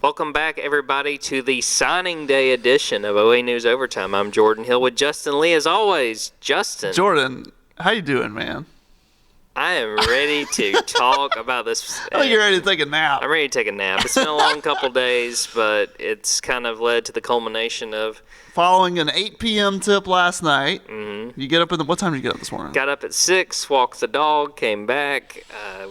Welcome back, everybody, to the signing day edition of OA News Overtime. I'm Jordan Hill with Justin Lee, as always. Justin. Jordan, how you doing, man? I am ready to talk about this. Oh, you're ready to take a nap. I'm ready to take a nap. It's been a long couple days, but it's kind of led to the culmination of... Following an 8 p.m. tip last night, Mm-hmm. you get up what time did you get up this morning? Got up at 6, walked the dog, came back.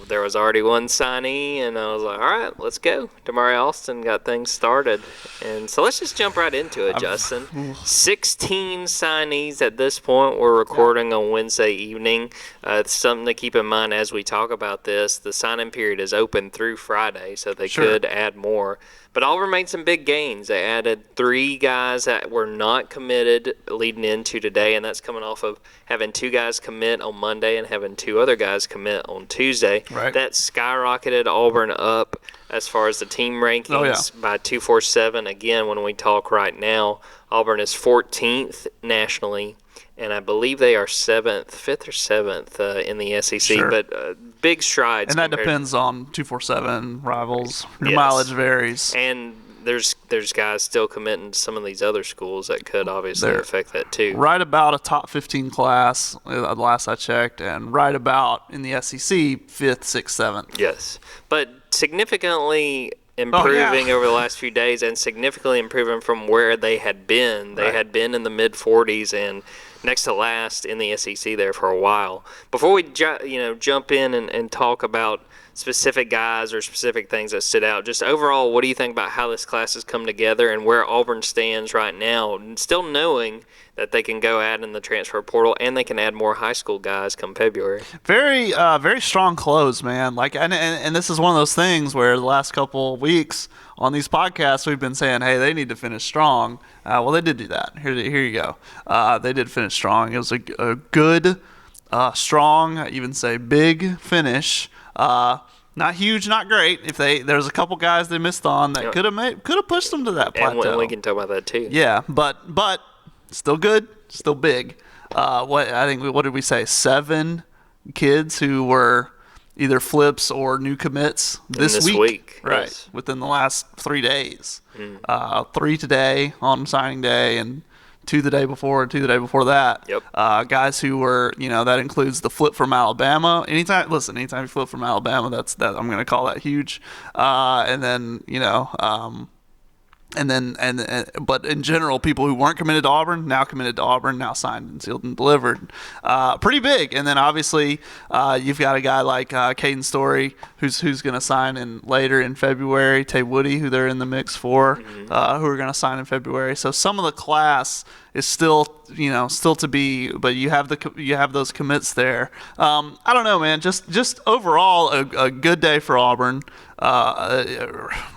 There was already one signee, and I was like, all right, let's go. Damari Alston got things started. And so let's just jump right into it, Justin. 16 signees at this point. We're recording on Wednesday evening. It's something to keep in mind as we talk about this. The signing period is open through Friday, so they could add more. But Auburn made some big gains. They added 3 guys that were not committed leading into today, and that's coming off of having 2 guys commit on Monday and having 2 other guys commit on Tuesday. Right. That skyrocketed Auburn up as far as the team rankings by 247. Again, when we talk right now, Auburn is 14th nationally, and I believe they are 5th or 7th in the SEC. Sure. But big strides. And that depends on 247 rivals. Your Yes. mileage varies. And there's guys still committing to some of these other schools that could obviously affect that too. Right about a top 15 class, last I checked, and right about in the SEC, 5th, 6th, 7th. Yes. But significantly improving over the last few days, and significantly improving from where they had been. They had been in the mid-40s and next to last in the SEC there for a while. Before we jump in and talk about specific guys or specific things that stood out, just overall, what do you think about how this class has come together and where Auburn stands right now, and still knowing that they can go add in the transfer portal and they can add more high school guys come February? Very, very strong close, man. Like, and this is one of those things where the last couple weeks on these podcasts we've been saying, hey, they need to finish strong. Well, they did do that. Here you go. They did finish strong. It was a good, strong, I even say big finish. Not huge, not great. There's a couple guys they missed on that could have pushed them to that plateau. And we can talk about that too. Yeah, but still good, still big. What did we say? 7 kids who were either flips or new commits this week. Right, yes. Within the last 3 days. 3 today on signing day, and 2 the day before, and 2 the day before that. Yep. Guys who were, that includes the flip from Alabama. Anytime you flip from Alabama, that I'm going to call that huge. But in general, people who weren't committed to Auburn, now committed to Auburn, now signed and sealed and delivered. Pretty big. And then obviously you've got a guy like Caden Story who's going to sign later in February. Tay Woody, who they're in the mix for, who are going to sign in February. So some of the class is still to be, but you have those commits there. I don't know, man. Just overall a good day for Auburn.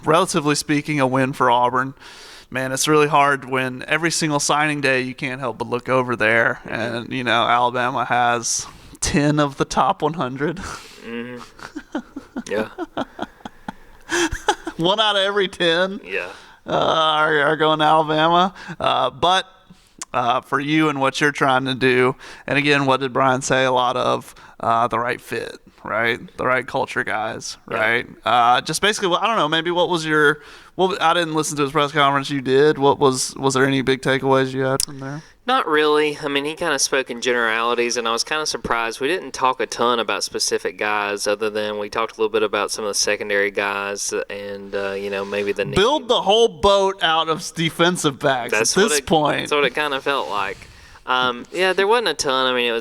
Relatively speaking, a win for Auburn. Man, it's really hard when every single signing day you can't help but look over there, and Alabama has 10 of the top 100. Yeah. 1 out of every 10. Yeah. Are going to Alabama, but. For you and what you're trying to do. And again, what did Brian say? A lot of the right fit, right? The right culture guys, right? Yeah. Just basically, I don't know, maybe what was I didn't listen to his press conference. You did. Was there any big takeaways you had from there? Not really. I mean, he kind of spoke in generalities, and I was kind of surprised. We didn't talk a ton about specific guys, other than we talked a little bit about some of the secondary guys and, maybe the need. Build the whole boat out of defensive backs at this point. That's what it kind of felt like. There wasn't a ton. I mean, it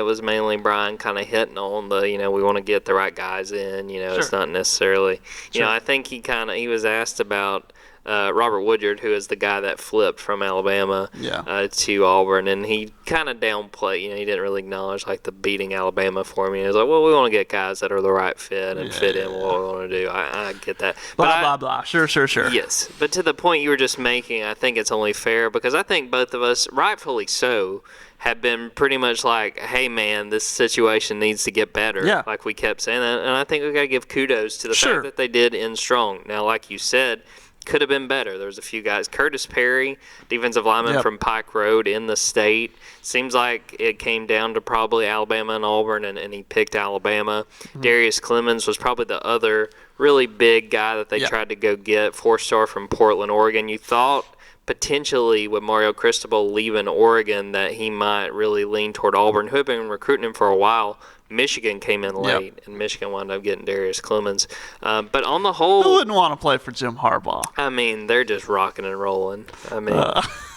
was mainly Brian kind of hitting on the, we want to get the right guys in. Sure. It's not necessarily, I think he was asked about Robert Woodyard, who is the guy that flipped from Alabama to Auburn, and he kind of downplayed. He didn't really acknowledge the beating Alabama for me. He was like, "Well, we want to get guys that are the right fit and fit in what we want to do." I get that. Blah blah. Sure. Yes, but to the point you were just making, I think it's only fair because I think both of us, rightfully so, have been pretty much like, hey, man, this situation needs to get better. Yeah. Like we kept saying that, and I think we got to give kudos to the fact that they did end strong. Now, like you said, could have been better. There was a few guys. Curtis Perry, defensive lineman from Pike Road in the state. Seems like it came down to probably Alabama and Auburn, and he picked Alabama. Darius Clemens was probably the other really big guy that they tried to go get, 4-star from Portland, Oregon. You thought potentially with Mario Cristobal leaving Oregon that he might really lean toward Auburn, who had been recruiting him for a while. Michigan came in late, and Michigan wound up getting Darius Clemens. But on the whole, who wouldn't want to play for Jim Harbaugh? I mean, they're just rocking and rolling. I mean,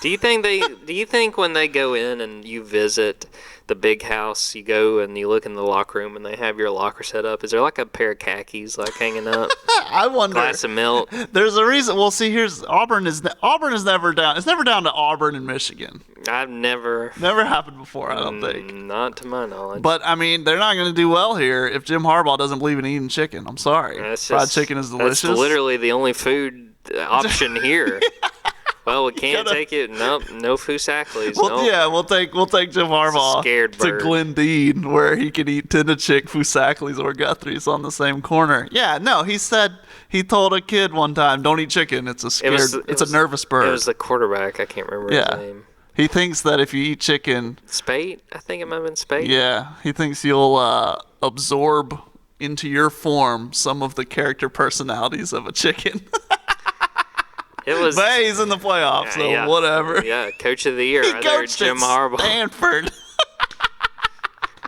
do you think when they go in and you visit the big house, you go and you look in the locker room and they have your locker set up, is there like a pair of khakis like hanging up? I wonder. Glass of milk. There's a reason. Well, see, here's Auburn is never down. It's never down to Auburn and Michigan. I've never happened before. I don't think. Not to my knowledge. But I mean, they're not going to do well here if Jim Harbaugh doesn't believe in eating chicken. I'm sorry. Fried chicken is delicious. That's literally the only food option here. Well, we can't take it. Nope, no Fusaklis. Well, nope. Yeah, we'll take Jim Harbaugh to Glendean, where he can eat Tendachik, Fusaklis, or Guthrie's on the same corner. Yeah, no, he told a kid one time, "Don't eat chicken. It's a nervous bird." It was the quarterback. I can't remember his name. He thinks that if you eat chicken, Spate. I think it might have been Spate. Yeah, he thinks you'll absorb into your form some of the character personalities of a chicken. But he's in the playoffs, so whatever. Yeah, coach of the year right there, Jim Harbaugh. Stanford.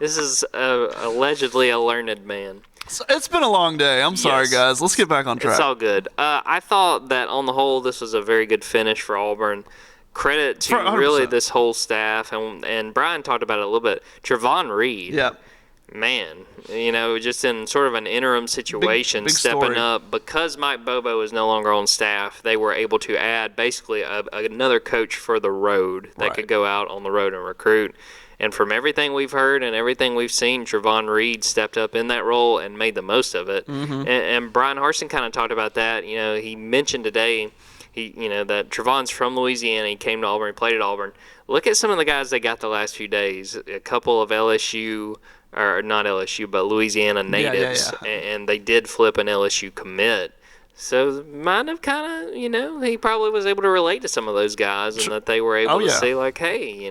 This is allegedly a learned man. So it's been a long day. I'm sorry, guys. Let's get back on track. It's all good. I thought that on the whole, this was a very good finish for Auburn. Credit to really this whole staff, and Brian talked about it a little bit. Trevon Reed. Yep. Man, just in sort of an interim situation, big stepping story. up. Because Mike Bobo is no longer on staff, they were able to add basically another coach for the road that could go out on the road and recruit. And from everything we've heard and everything we've seen, Trevon Reed stepped up in that role and made the most of it. Mm-hmm. And Brian Harsin kind of talked about that. He mentioned today that Trevon's from Louisiana. He came to Auburn, he played at Auburn. Look at some of the guys they got the last few days. A couple of LSU, or not LSU, but Louisiana natives, and they did flip an LSU commit. So might have kind of, he probably was able to relate to some of those guys, and that they were able to say, like, hey,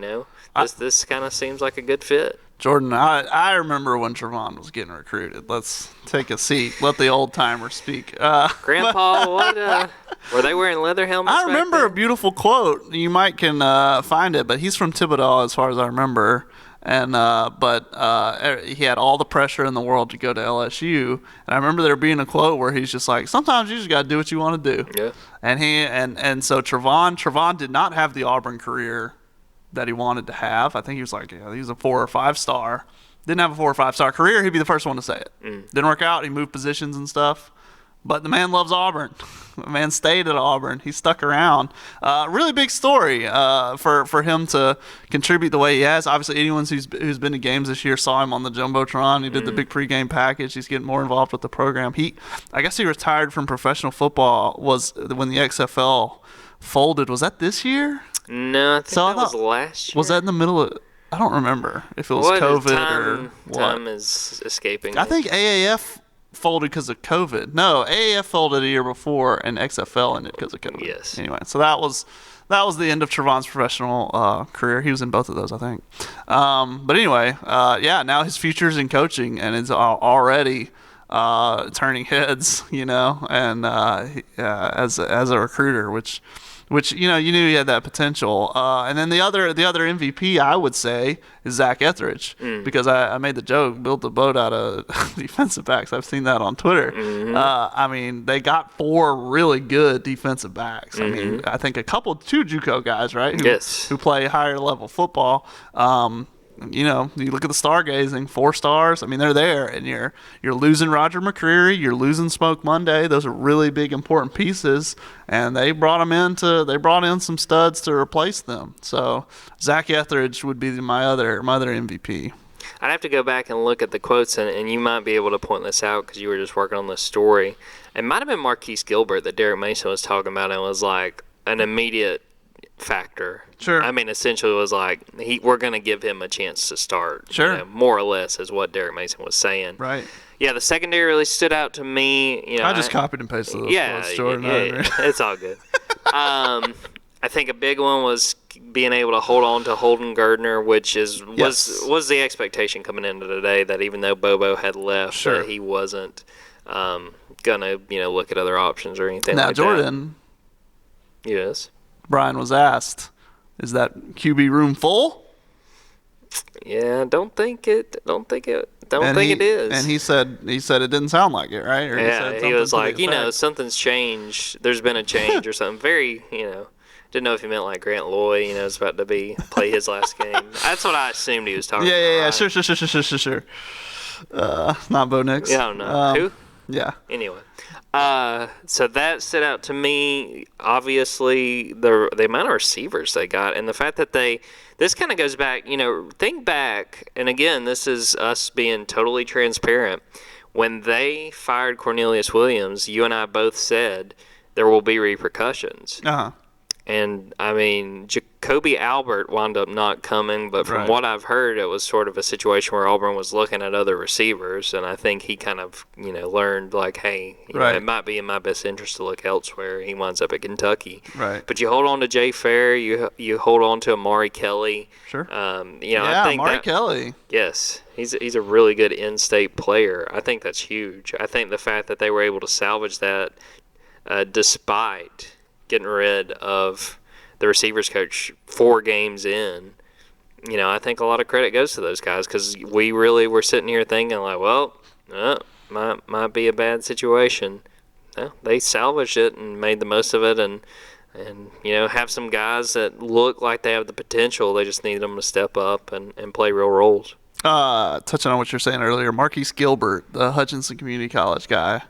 this kind of seems like a good fit. Jordan, I remember when Trevon was getting recruited. Let's take a seat. Let the old timer speak. Grandpa, what? Were they wearing leather helmets? I remember a beautiful quote. You might can find it, but he's from Thibodeau, as far as I remember. And but he had all the pressure in the world to go to LSU. And I remember there being a quote where he's just like, "Sometimes you just got to do what you want to do." Yeah. And so Trevon did not have the Auburn career that he wanted to have. I think he was like, he was a 4 or 5 star. Didn't have a 4 or 5 star career. He'd be the first one to say it. Didn't work out. He moved positions and stuff. But the man loves Auburn. The man stayed at Auburn. He stuck around. Really big story for him to contribute the way he has. Obviously, anyone who's been to games this year saw him on the Jumbotron. He did the big pregame package. He's getting more involved with the program. I guess he retired from professional football was when the XFL folded. Was that this year? No, I think that was last year. Was that in the middle of? I don't remember if it was COVID or what. Time is escaping. I think AAF folded because of COVID. No, AAF folded a year before, and XFL ended because of COVID. Yes. Anyway, so that was the end of Trevon's professional career. He was in both of those, I think. But anyway, now his future's in coaching, and it's already turning heads, and as a recruiter, which you knew he had that potential. And then the other MVP, I would say, is Zach Etheridge, because I made the joke, built the boat out of defensive backs. I've seen that on Twitter. I mean, they got 4 really good defensive backs. I mean, I think 2 JUCO guys, right? Who play higher level football. You look at the stargazing, 4 stars. I mean, they're there, and you're losing Roger McCreary, you're losing Smoke Monday. Those are really big, important pieces, and they brought in some studs to replace them. So Zach Etheridge would be my other MVP. I'd have to go back and look at the quotes, and you might be able to point this out because you were just working on this story. It might have been Marquis Gilbert that Derek Mason was talking about, and was like an immediate factor. Sure. I mean, essentially, it was like we're going to give him a chance to start. Sure. More or less is what Derek Mason was saying. Right. Yeah, the secondary really stood out to me. I just copied and pasted those quotes, Jordan. It's all good. I think a big one was being able to hold on to Holden Gardner, which was the expectation coming into today, that even though Bobo had left, that he wasn't gonna look at other options or anything like Jordan, that. Yes. Brian was asked, "Is that QB room full?" Yeah, don't think it is. And he said it didn't sound like it, right? Or he was like, something's changed. There's been a change or something. Very, didn't know if he meant like Grant Loy, is about to play his last game. That's what I assumed he was talking about. Yeah. Sure. Not Bo Nix. Yeah, I don't know. Who? Yeah. Anyway. So that stood out to me. Obviously, the amount of receivers they got, and the fact that this kind of goes back, think back, and again, this is us being totally transparent. When they fired Cornelius Williams, you and I both said there will be repercussions. Uh-huh. And, I mean, Opelika-Auburn wound up not coming, but from what I've heard, it was sort of a situation where Auburn was looking at other receivers, and I think he kind of, learned, like, hey, it might be in my best interest to look elsewhere. He winds up at Kentucky. Right. But you hold on to Jay Fair, you hold on to Amari Kelly. Sure. I think Amari Kelly. Yes. He's a really good in-state player. I think that's huge. I think the fact that they were able to salvage that despite getting rid of the receivers coach 4 games in, I think a lot of credit goes to those guys, because we really were sitting here thinking like, well, might be a bad situation. No, they salvaged it and made the most of it, and have some guys that look like they have the potential. They just need them to step up and play real roles. Touching on what you're saying earlier, Marquis Gilbert, the Hutchinson Community College guy,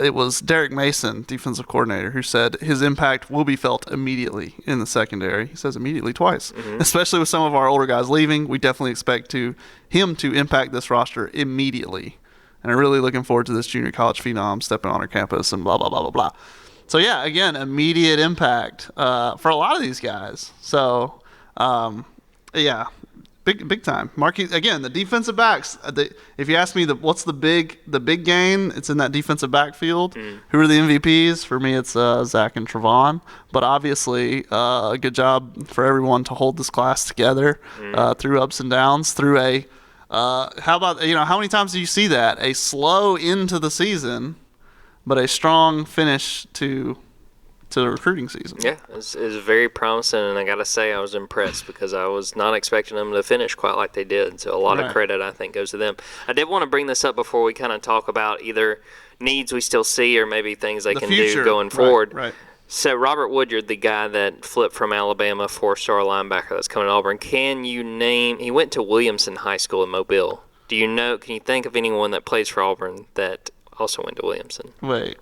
it was Derek Mason, defensive coordinator, who said his impact will be felt immediately in the secondary. He says immediately twice. Mm-hmm. Especially with some of our older guys leaving, we definitely expect him to impact this roster immediately. And I'm really looking forward to this junior college phenom stepping on our campus and blah, blah, blah, blah, blah. So, yeah, again, immediate impact for a lot of these guys. So, yeah. Big time. Marquis, again, the defensive backs. If you ask me what's the big gain, it's in that defensive backfield. Who are the MVPs? For me, it's Zach and Trevon. But obviously, a good job for everyone to hold this class together through ups and downs. Through how about how many times do you see that? A slow into the season, but a strong finish to the recruiting season. Yeah, it was very promising, and I got to say I was impressed because I was not expecting them to finish quite like they did. So a lot of credit, I think, goes to them. I did want to bring this up before we kind of talk about either needs we still see or maybe things they can do going forward. Right. So Robert Woodyard, the guy that flipped from Alabama, 4-star linebacker that's coming to Auburn, can you name – he went to Williamson High School in Mobile. Can you think of anyone that plays for Auburn that also went to Williamson? Wait.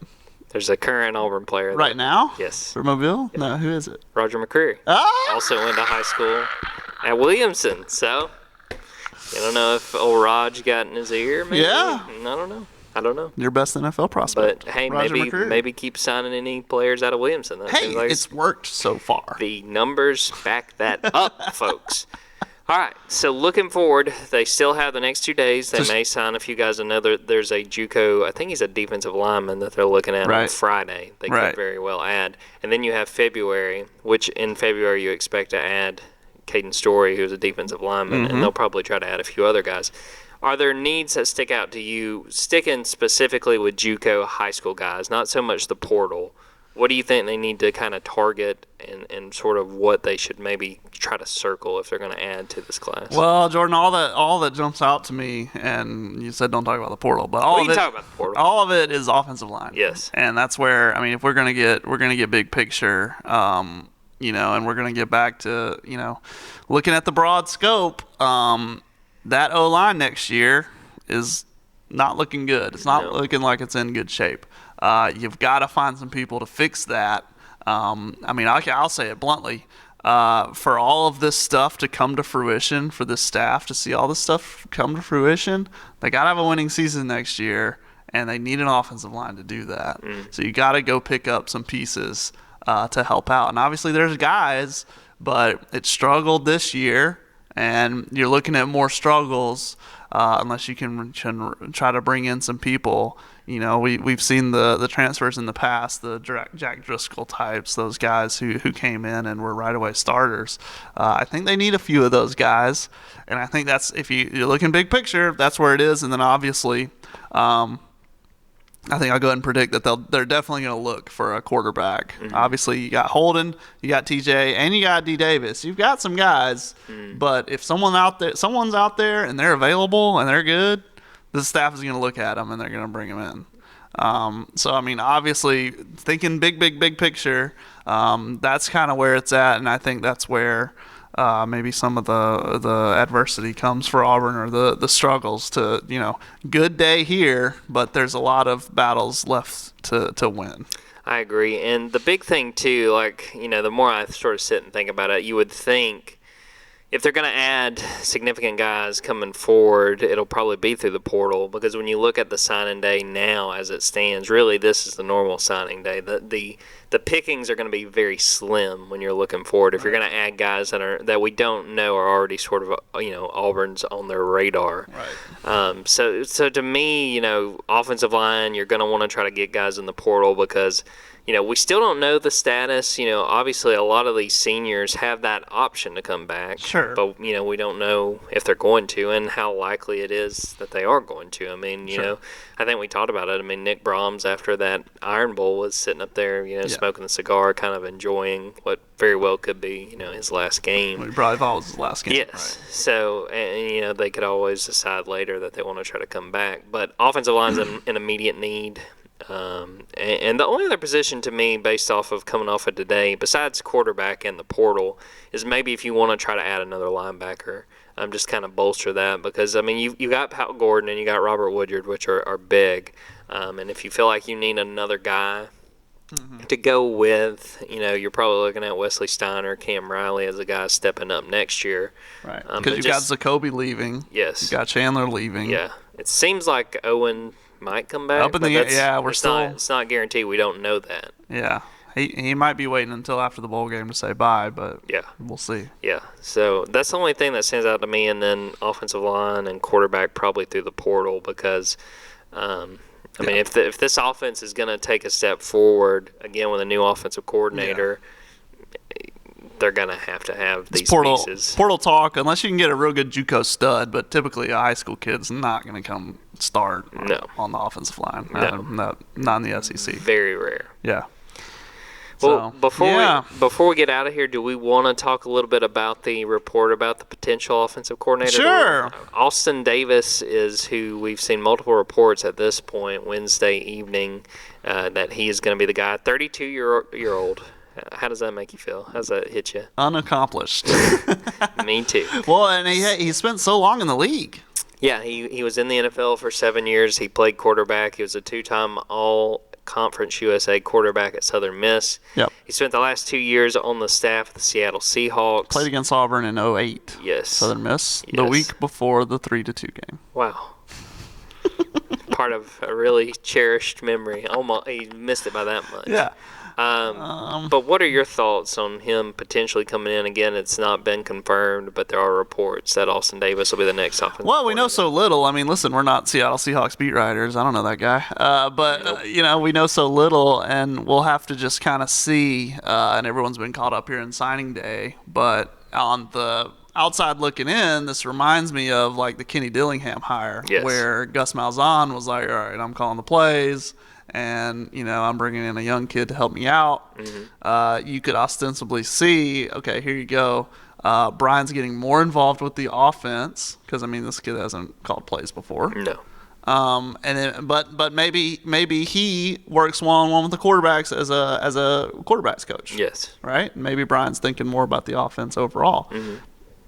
There's a current Auburn player. Right now? Yes. For Mobile? Yeah. No, who is it? Roger McCreary. Also went to high school at Williamson. So, I don't know if old Raj got in his ear, maybe. Yeah. I don't know. Your best NFL prospect. But, hey, maybe keep signing any players out of Williamson. That hey, it's worked so far. The numbers back that up, folks. All right, so looking forward, they still have the next 2 days. They may sign a few guys. There's a JUCO, I think he's a defensive lineman that they're looking at on Friday. They could very well add. And then you have February, which in February you expect to add Caden Story, who's a defensive lineman, and they'll probably try to add a few other guys. Are there needs that stick out to you, sticking specifically with JUCO high school guys, not so much the portal? What do you think they need to kind of target and sort of what they should maybe try to circle if they're going to add to this class? Well, Jordan, all that jumps out to me, and you said don't talk about the portal, but all of it is offensive line. Yes, and that's where if we're going to get big picture, and we're going to get back to looking at the broad scope. That O-line next year is not looking good. It's not looking like it's in good shape. You've got to find some people to fix that. I'll say it bluntly. For all of this stuff to come to fruition, for this staff to see all this stuff come to fruition, they got to have a winning season next year. and they need an offensive line to do that. So you got to go pick up some pieces to help out. And obviously there's guys, but it struggled this year, and you're looking at more struggles unless you can try to bring in some people. You know, we've seen the transfers in the past, the Jack Driscoll types, those guys who came in and were right away starters. I think they need a few of those guys, and I think that's, if you're looking big picture, that's where it is. And then obviously, I think I'll go ahead and predict that they're definitely going to look for a quarterback. Obviously, you got Holden, you got TJ, and you got D. Davis. You've got some guys, but if someone's out there and they're available and they're good, the staff is going to look at them and they're going to bring them in. So, I mean, obviously, thinking big picture, that's kind of where it's at, and I think that's where maybe some of the adversity comes for Auburn, or the struggles to, good day here, but there's a lot of battles left to win. I agree. And the big thing, too, the more I sort of sit and think about it, you would think if they're going to add significant guys coming forward, it'll probably be through the portal, because when you look at the signing day now as it stands, really this is the normal signing day. The pickings are going to be very slim when you're looking forward. If you're going to add guys that we don't know are already sort of Auburn's on their radar. Right. So to me, offensive line, you're going to want to try to get guys in the portal because we still don't know the status. Obviously a lot of these seniors have that option to come back. Sure. But, we don't know if they're going to and how likely it is that they are going to. I mean, Sure. I think we talked about it. I mean, Nick Brahms, after that Iron Bowl, was sitting up there, smoking a cigar, kind of enjoying what very well could be, his last game. We probably thought it was his last game. Yes. Right. So, and, they could always decide later that they want to try to come back. But offensive line's an immediate need. And the only other position to me, based off of coming off of today, besides quarterback and the portal, is maybe if you want to try to add another linebacker, just kind of bolster that, because I mean you got Pat Gordon and you got Robert Woodyard, which are big, and if you feel like you need another guy to go with, you're probably looking at Wesley Steiner, Cam Riley as a guy stepping up next year. Right. Because you got Zacoby leaving. Yes. You got Chandler leaving. Yeah. It seems like Owen might come back. Up in the yeah, it's not guaranteed. We don't know that. Yeah, he might be waiting until after the bowl game to say bye, but yeah, we'll see. Yeah, so that's the only thing that stands out to me, and then offensive line and quarterback probably through the portal, because I mean, if this offense is going to take a step forward again with a new offensive coordinator. They're going to have these pieces. Portal talk, unless you can get a real good JUCO stud, but typically a high school kid's not going to come start on the offensive line. No. Not in the SEC. Very rare. Yeah. Well, before we get out of here, do we want to talk a little bit about the report about the potential offensive coordinator? Sure. Austin Davis is who we've seen multiple reports at this point, Wednesday evening, that he is going to be the guy, 32-year-old. How does that make you feel? How does that hit you? Unaccomplished. Me too. Well, and he spent so long in the league. Yeah, he was in the NFL for 7 years. He played quarterback. He was a two-time All-Conference USA quarterback at Southern Miss. Yep. He spent the last 2 years on the staff of the Seattle Seahawks. Played against Auburn in 2008. Yes. Southern Miss. Yes. The week before the 3-2 game. Wow. Part of a really cherished memory. Almost, he missed it by that much. Yeah. But what are your thoughts on him potentially coming in? Again, it's not been confirmed, but there are reports that Austin Davis will be the next offensive Well, we know so little. I mean, listen, we're not Seattle Seahawks beat writers. I don't know that guy. But we know so little, and we'll have to just kind of see. And everyone's been caught up here in signing day. But on the outside looking in, this reminds me of like the Kenny Dillingham hire, where Gus Malzahn was like, all right, I'm calling the plays. And, I'm bringing in a young kid to help me out. Mm-hmm. You could ostensibly see, okay, here you go. Brian's getting more involved with the offense because, this kid hasn't called plays before. No. But maybe he works one-on-one with the quarterbacks as a quarterbacks coach. Yes. Right? Maybe Brian's thinking more about the offense overall. Mm-hmm.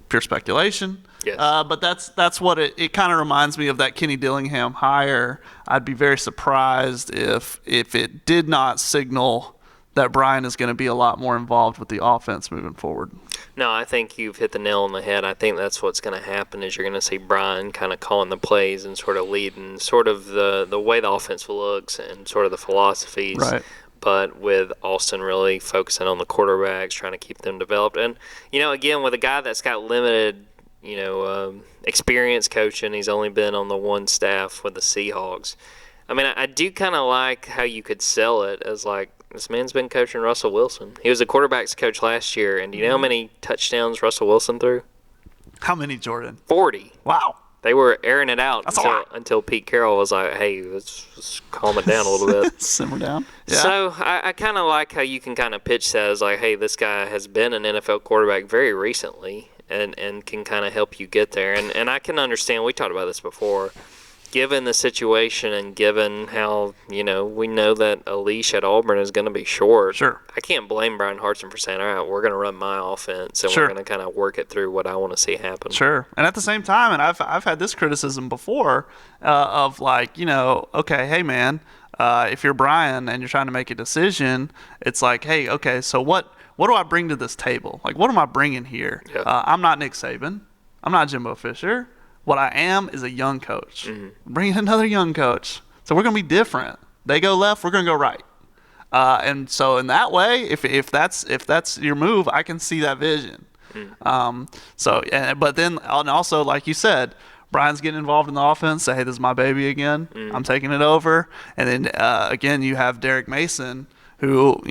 Pure speculation. Yes. But that's what it kind of reminds me of, that Kenny Dillingham hire. I'd be very surprised if it did not signal that Brian is going to be a lot more involved with the offense moving forward. No, I think you've hit the nail on the head. I think that's what's going to happen is you're going to see Brian kind of calling the plays and sort of leading sort of the way the offense looks and sort of the philosophies. Right. But with Austin really focusing on the quarterbacks, trying to keep them developed. And, again, with a guy that's got limited, experience coaching, he's only been on the one staff with the Seahawks. I mean, I do kind of like how you could sell it as like, this man's been coaching Russell Wilson. He was a quarterback's coach last year, and do you know how many touchdowns Russell Wilson threw? How many, Jordan? 40. Wow. They were airing it out until Pete Carroll was like, hey, let's calm it down a little bit. Simmer down. Yeah. So I kind of like how you can kind of pitch that as like, hey, this guy has been an NFL quarterback very recently and can kind of help you get there. And I can understand, we talked about this before, given the situation and given how, we know that a leash at Auburn is going to be short. Sure. I can't blame Brian Hartson for saying, all right, we're going to run my offense and Sure. we're going to kind of work it through what I want to see happen. Sure. And at the same time, and I've had this criticism before of like, okay, hey, man, if you're Brian and you're trying to make a decision, it's like, hey, okay, so what do I bring to this table? Like, what am I bringing here? Yeah. I'm not Nick Saban. I'm not Jimbo Fisher. What I am is a young coach. Mm-hmm. Bring in another young coach. So we're going to be different. They go left, we're going to go right. And so in that way, if that's your move, I can see that vision. But then and also, like you said, Brian's getting involved in the offense. Say, hey, this is my baby again. I'm taking it over. And then again, you have Derek Mason, who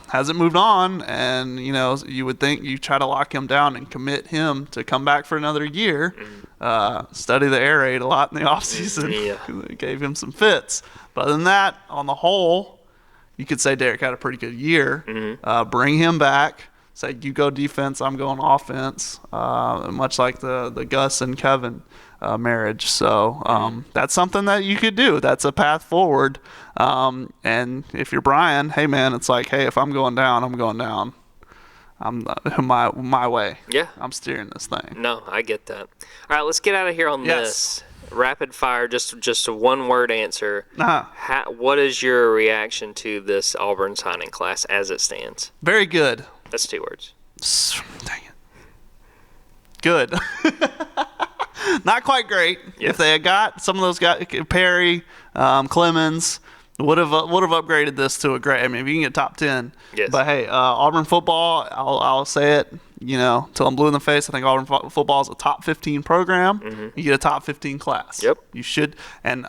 hasn't moved on, and you would think you try to lock him down and commit him to come back for another year. Study the air raid a lot in the offseason. It gave him some fits. But other than that, on the whole, you could say Derek had a pretty good year. Bring him back. Say, you go defense, I'm going offense. Much like the Gus and Kevin marriage. So that's something that you could do. That's a path forward. And if you're Brian, hey, man, it's like, hey, if I'm going down, I'm going down. I'm my way. Yeah. I'm steering this thing. No, I get that. All right, let's get out of here on this. Rapid fire, just a one-word answer. What is your reaction to this Auburn signing class as it stands? Very good. That's 2 words. Dang it. Good. Not quite great. Yes. If they had got some of those guys, Perry, Clemens, would have upgraded this to a great. I mean, if you can get top 10. Yes. But hey, Auburn football, I'll say it, till I'm blue in the face. I think Auburn football is a top 15 program. You get a top 15 class. Yep. You should, and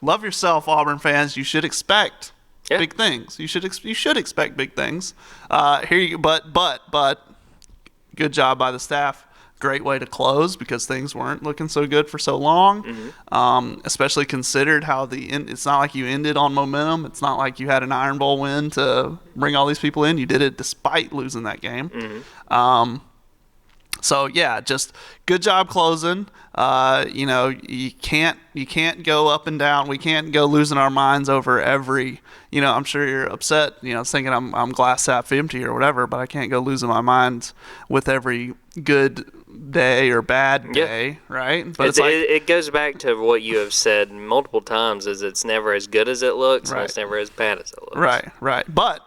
love yourself, Auburn fans. You should expect big things. You should expect big things. But good job by the staff. Great way to close because things weren't looking so good for so long. Especially considered how it's not like you ended on momentum. It's not like you had an Iron Bowl win to bring all these people in. You did it despite losing that game. So yeah, just good job closing. You can't go up and down. We can't go losing our minds over every. I'm sure you're upset. Thinking I'm glass half empty or whatever, but I can't go losing my mind with every good day or bad day, right? But it goes back to what you have said multiple times: is it's never as good as it looks, and it's never as bad as it looks. Right. But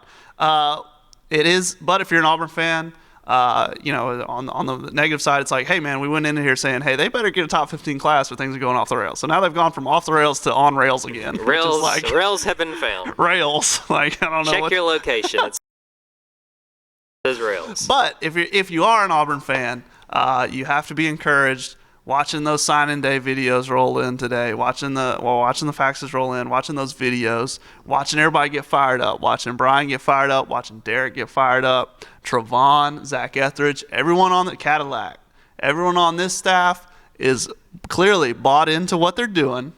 it is. But if you're an Auburn fan. On the negative side, it's like, hey, man, we went into here saying, hey, they better get a top 15 class or things are going off the rails. So now they've gone from off the rails to on rails again. Rails have been found. Rails. I don't know. Check your location. It says rails. But if you are an Auburn fan, you have to be encouraged. Watching those signing day videos roll in today, watching the faxes roll in, watching those videos, watching everybody get fired up, watching Brian get fired up, watching Derek get fired up, Trevon, Zach Etheridge, everyone on the Cadillac, everyone on this staff is clearly bought into what they're doing,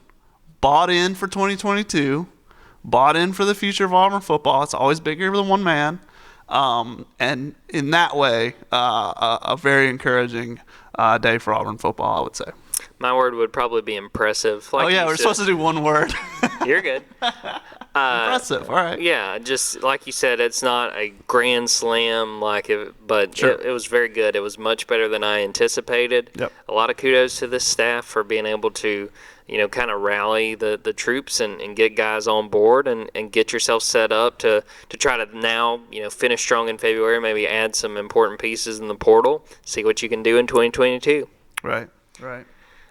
bought in for 2022, bought in for the future of Auburn football. It's always bigger than one man. And in that way, a very encouraging day for Auburn football, I would say. My word would probably be impressive. We're supposed to do one word. You're good. Impressive, all right. Yeah, just like you said, it's not a grand slam, but sure. It was very good. It was much better than I anticipated. Yep. A lot of kudos to this staff for being able to, kind of rally the troops and get guys on board and get yourself set up to try to now, finish strong in February, maybe add some important pieces in the portal, see what you can do in 2022. Right.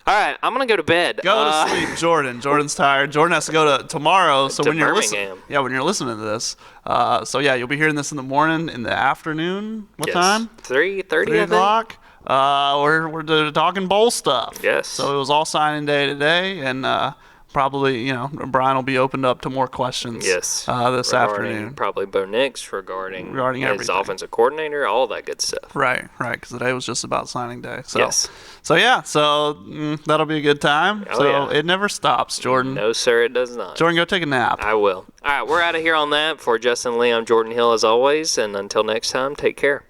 All right, I'm going to go to bed. Go to sleep, Jordan. Jordan's tired. Jordan has to go to tomorrow. So to when you're Birmingham. when you're listening to this, you'll be hearing this in the morning, in the afternoon. What Yes. time? 3:30, 3 I think. o'clock. We're talking bowl stuff. Yes. So it was all signing day today, and probably Brian will be opened up to more questions. Yes. This afternoon. Probably Bo Nix regarding his everything. offensive coordinator, all that good stuff. Right. Because today was just about signing day. So, Yes. That'll be a good time. It never stops, Jordan. No, sir, it does not. Jordan, go take a nap. I will. All right, we're out of here on that. For Justin Lee, I'm Jordan Hill as always, and until next time, take care.